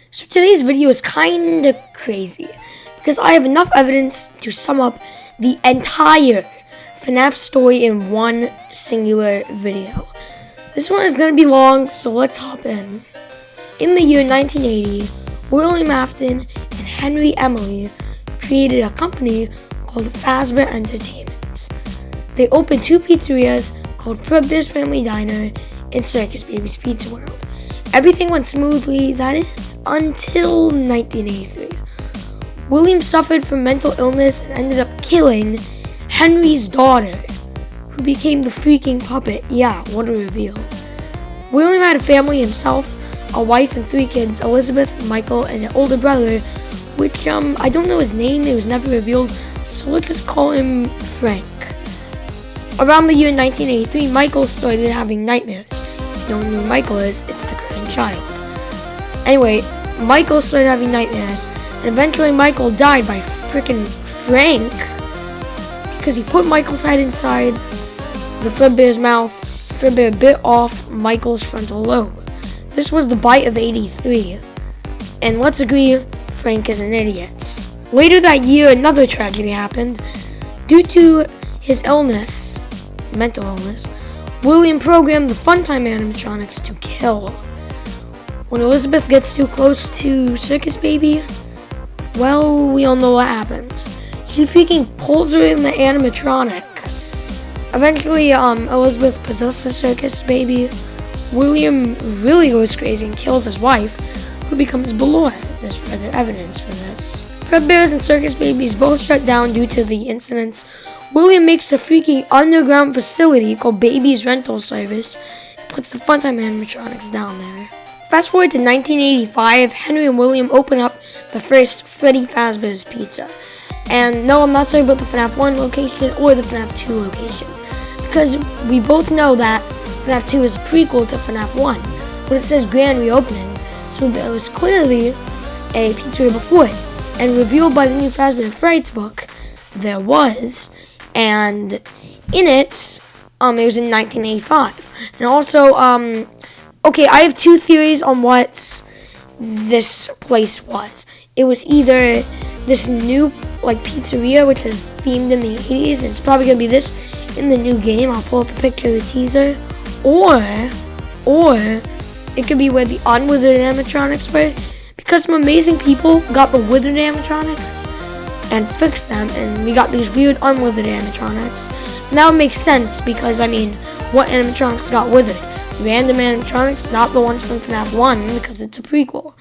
So today's video is kinda crazy because I have enough evidence to sum up the entire FNaF story in one singular video. This one is gonna be long, so let's hop in. In the year 1980, William Afton and Henry Emily created a company called Fazbear Entertainment. They opened two pizzerias called Fredbear's Family Diner and Circus Baby's Pizza World. Everything went smoothly, that is, until 1983. William suffered from mental illness and ended up killing Henry's daughter, who became the freaking puppet. Yeah, what a reveal. William had a family himself, a wife and three kids, Elizabeth, Michael, and an older brother, which, I don't know his name, it was never revealed, so let's just call him Frank. Around the year 1983, Michael started having nightmares. If you don't know who Michael is, it's the current child. Anyway, Michael started having nightmares, and eventually Michael died by freaking Frank because he put Michael's head inside the Fredbear's mouth. Fredbear bit off Michael's frontal lobe. This was the bite of 83, and let's agree, Frank is an idiot. Later that year, another tragedy happened. Due to his illness, mental illness, William programmed the Funtime animatronics to kill. When Elizabeth gets too close to Circus Baby, well, we all know what happens. He freaking pulls her in the animatronic. Eventually, Elizabeth possesses Circus Baby. William really goes crazy and kills his wife, who becomes beloved. There's further evidence for this. Fredbear's and Circus Babies both shut down due to the incidents. William makes a freaking underground facility called Baby's Rental Service and puts the Funtime animatronics down there. Fast forward to 1985, Henry and William open up the first Freddy Fazbear's Pizza. And no, I'm not talking about the FNaF 1 location or the FNaF 2 location, because we both know that FNaF 2 is a prequel to FNaF 1, but it says grand reopening, so there was clearly a pizzeria before it. And revealed by the new Fazbear Frights book, there was, and in it, it was in 1985. And also, okay, I have two theories on what this place was. It was either this new, pizzeria, which is themed in the 80s, and it's probably going to be this in the new game. I'll pull up a picture of the teaser. Or it could be where the unwithered animatronics were, because some amazing people got the withered animatronics and fixed them, and we got these weird unwithered animatronics. And that would make sense because, what animatronics got withered? Random animatronics, not the ones from FNaF 1, because it's a prequel.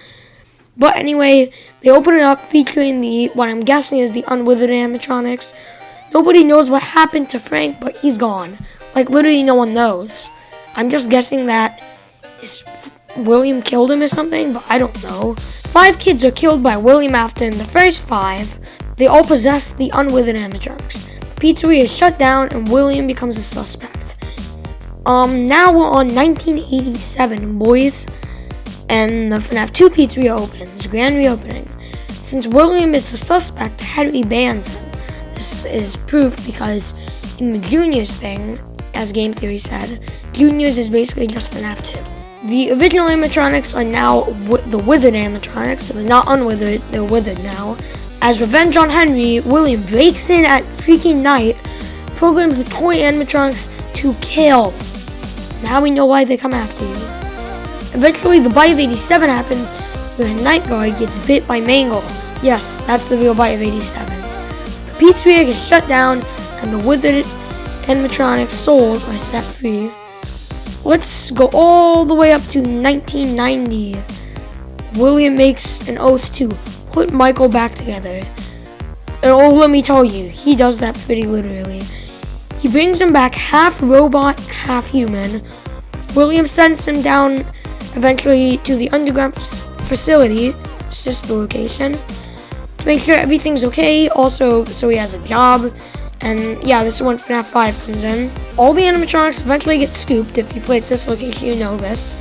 But anyway, they open it up featuring what I'm guessing is the unwithered animatronics. Nobody knows what happened to Frank, but he's gone. Literally no one knows. I'm just guessing that William killed him or something, but I don't know. 5 kids are killed by William Afton. The first 5, they all possess the unwithered animatronics. The pizzeria is shut down and William becomes a suspect. Now we're on 1987, boys, and the FNaF 2 pizzeria opens, grand reopening. Since William is a suspect, Henry bans him. This is proof because in the Juniors thing, as Game Theory said, Juniors is basically just FNaF 2. The original animatronics are now the withered animatronics, so they're not unwithered, they're withered now. As revenge on Henry, William breaks in at freaking night, programs the toy animatronics to kill. Now we know why they come after you. Eventually, the bite of 87 happens, where a night guard gets bit by Mangle. Yes, that's the real bite of 87. The pizzeria gets shut down, and the withered animatronic souls are set free. Let's go all the way up to 1990. William makes an oath to put Michael back together. And let me tell you, he does that pretty literally. He brings him back half robot, half human. William sends him down eventually to the underground facility, sister location, to make sure everything's okay, also so he has a job. And yeah, this is when FNaF 5 comes in. All the animatronics eventually get scooped. If you played this location, you know this.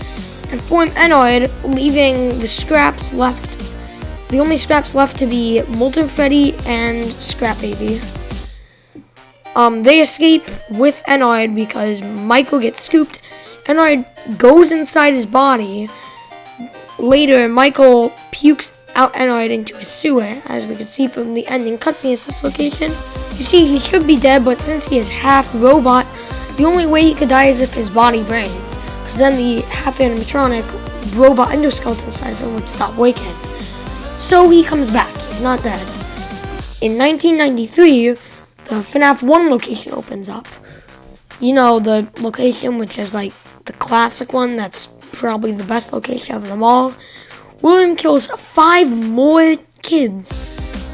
And form Enoid, leaving the scraps left. The only scraps left to be Molten Freddy and Scrap Baby. They escape with Enoid because Michael gets scooped. Enoid goes inside his body, later, Michael pukes out Enoid into a sewer, as we can see from the ending cutscene assist location. You see, he should be dead, but since he is half robot, the only way he could die is if his body burns, because then the half animatronic robot endoskeleton inside of him would stop waking. So he comes back. He's not dead. In 1993, the FNaF 1 location opens up. You know, the location which is like the classic one, that's probably the best location of them all. William kills 5 more kids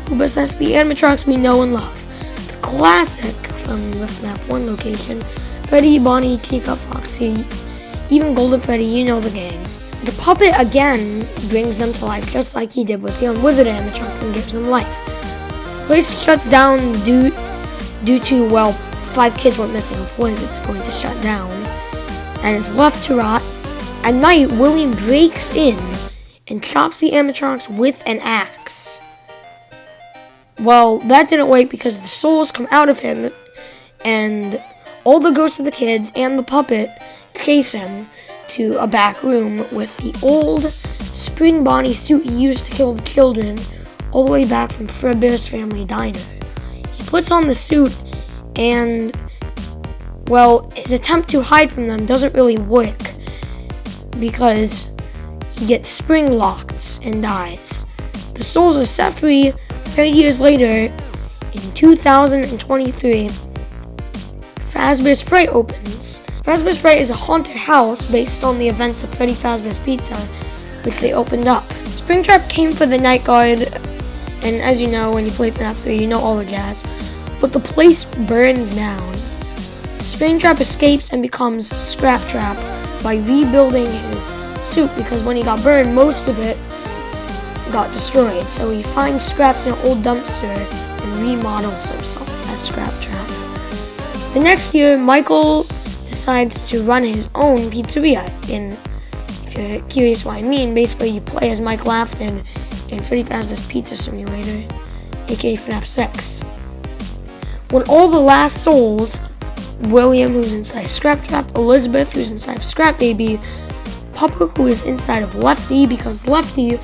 who possess the animatronics we know and love. The classic from the FNaF 1 location: Freddy, Bonnie, Chica, Foxy, even Golden Freddy, you know the gang. The puppet again brings them to life, just like he did with the unwithered animatronics, and gives them life. The place shuts down due to, well, 5 kids went missing. Of course it's going to shut down, and it's left to rot. At night, William breaks in and chops the animatronics with an axe. Well, that didn't work because the souls come out of him, and all the ghosts of the kids and the puppet chase him to a back room with the old Spring Bonnie suit he used to kill the children all the way back from Fredbear's Family Diner. He puts on the suit, and, well, his attempt to hide from them doesn't really work because he gets spring locked and dies. The souls are set free 30 years later. In 2023, Fazbear's Fright opens. Fazbear's Fright is a haunted house based on the events of Freddy Fazbear's Pizza, which they opened up. Springtrap came for the night guard, and as you know, when you play FNaF 3, you know all the jazz. But the place burns down. Springtrap escapes and becomes Scraptrap by rebuilding his suit, because when he got burned, most of it got destroyed. So he finds scraps in an old dumpster and remodels himself as Scraptrap. The next year, Michael decides to run his own pizzeria. And if you're curious what I mean, basically you play as Michael Afton in Freddy Fazbear's Pizza Simulator, aka FNaF 6. When all the last souls, William, who's inside Scraptrap, Elizabeth, who's inside Scrap Baby, Papa, who is inside of Lefty, because Lefty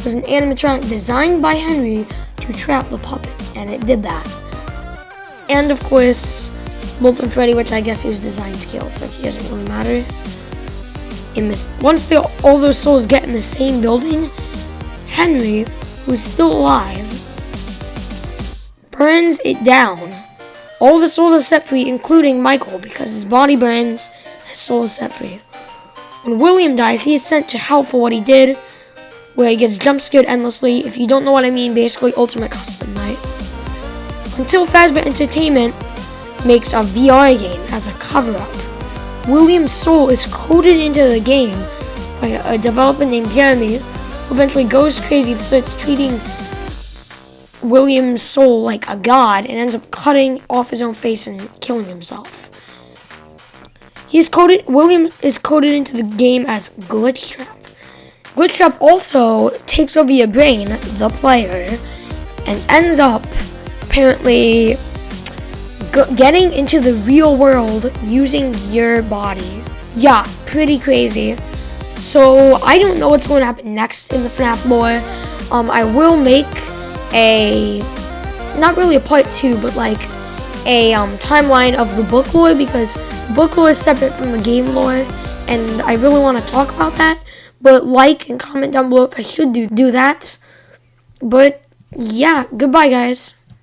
was an animatronic designed by Henry to trap the puppet, and it did that. And of course, Molten Freddy, which I guess he was designed to kill, so he doesn't really matter. Once all those souls get in the same building, Henry, who is still alive, burns it down. All the souls are set free, including Michael, because his body burns, his soul is set free. When William dies, he is sent to hell for what he did, where he gets jump scared endlessly. If you don't know what I mean, basically Ultimate Custom Night. Until Fazbear Entertainment makes a VR game as a cover-up. William's soul is coded into the game by a developer named Jeremy, who eventually goes crazy and starts treating William's soul like a god and ends up cutting off his own face and killing himself. William is coded into the game as Glitchtrap. Glitchtrap also takes over your brain, the player, and ends up apparently getting into the real world using your body. Yeah, pretty crazy. So I don't know what's going to happen next in the FNaF lore. I will make not really a part 2, but like a timeline of the book lore, because book lore is separate from the game lore, and I really want to talk about that. But like and comment down below if I should do that. But yeah, goodbye guys.